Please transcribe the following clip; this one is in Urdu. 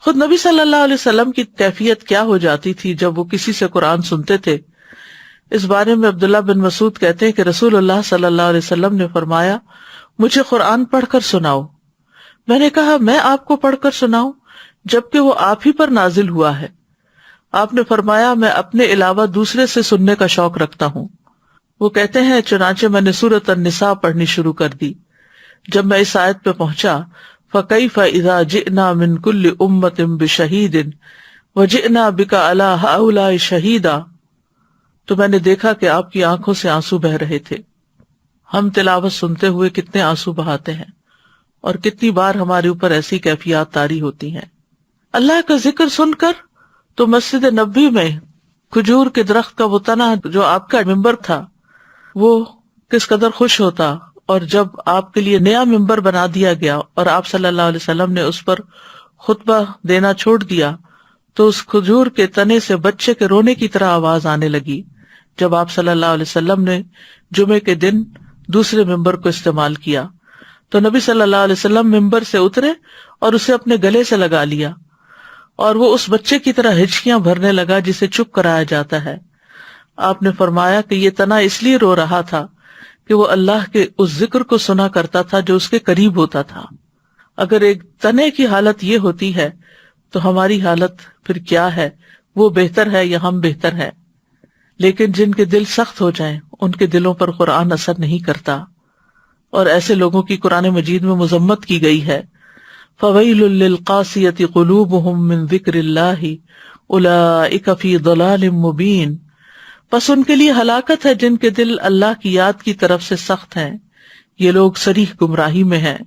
خود نبی صلی اللہ علیہ وسلم کی کیفیت کیا ہو جاتی تھی جب وہ کسی سے قرآن سنتے تھے؟ اس بارے میں عبداللہ بن مسعود کہتے ہیں کہ رسول اللہ صلی اللہ علیہ وسلم نے فرمایا مجھے قرآن پڑھ کر سناؤ. میں نے کہا میں آپ کو پڑھ کر سناؤں جبکہ وہ آپ ہی پر نازل ہوا ہے. آپ نے فرمایا میں اپنے علاوہ دوسرے سے سننے کا شوق رکھتا ہوں. وہ کہتے ہیں چنانچہ میں نے سورۃ النساء پڑھنی شروع کر دی. جب میں اس آیت پہ پہنچا فَكَيْفَ إِذَا جِئْنَا مِن كُلِّ أُمَّةٍ بِشَهِيدٍ وَجِئْنَا بِكَ عَلَىٰ هَؤُلَاءِ شَهِيدًا، تو میں نے دیکھا کہ آپ کی آنکھوں سے آنسو بہ رہے تھے. ہم تلاوت سنتے ہوئے کتنے آنسو بہاتے ہیں اور کتنی بار ہمارے اوپر ایسی کیفیات طاری ہوتی ہیں. اللہ کا ذکر سن کر تو مسجد نبوی میں کھجور کے درخت کا وہ تنا جو آپ کا ممبر تھا وہ کس قدر خوش ہوتا، اور جب آپ کے لیے نیا ممبر بنا دیا گیا اور آپ صلی اللہ علیہ وسلم نے اس پر خطبہ دینا چھوڑ دیا تو اس کھجور کے تنے سے بچے کے رونے کی طرح آواز آنے لگی جب آپ صلی اللہ علیہ وسلم نے جمعے کے دن دوسرے ممبر کو استعمال کیا. تو نبی صلی اللہ علیہ وسلم ممبر سے اترے اور اسے اپنے گلے سے لگا لیا اور وہ اس بچے کی طرح ہچکیاں بھرنے لگا جسے چپ کرایا جاتا ہے. آپ نے فرمایا کہ یہ تنا اس لیے رو رہا تھا کہ وہ اللہ کے اس ذکر کو سنا کرتا تھا جو اس کے قریب ہوتا تھا. اگر ایک تنے کی حالت یہ ہوتی ہے تو ہماری حالت پھر کیا ہے؟ وہ بہتر ہے یا ہم بہتر ہے؟ لیکن جن کے دل سخت ہو جائیں ان کے دلوں پر قرآن اثر نہیں کرتا، اور ایسے لوگوں کی قرآن مجید میں مذمت کی گئی ہے. فَوَيْلٌ لِّلْقَاسِيَةِ قُلُوبُهُم مِّن ذِكْرِ اللَّهِ أُولَٰئِكَ فِي ضَلَالٍ مُّبِينٍ، پس ان کے لیے ہلاکت ہے جن کے دل اللہ کی یاد کی طرف سے سخت ہیں، یہ لوگ صریح گمراہی میں ہیں.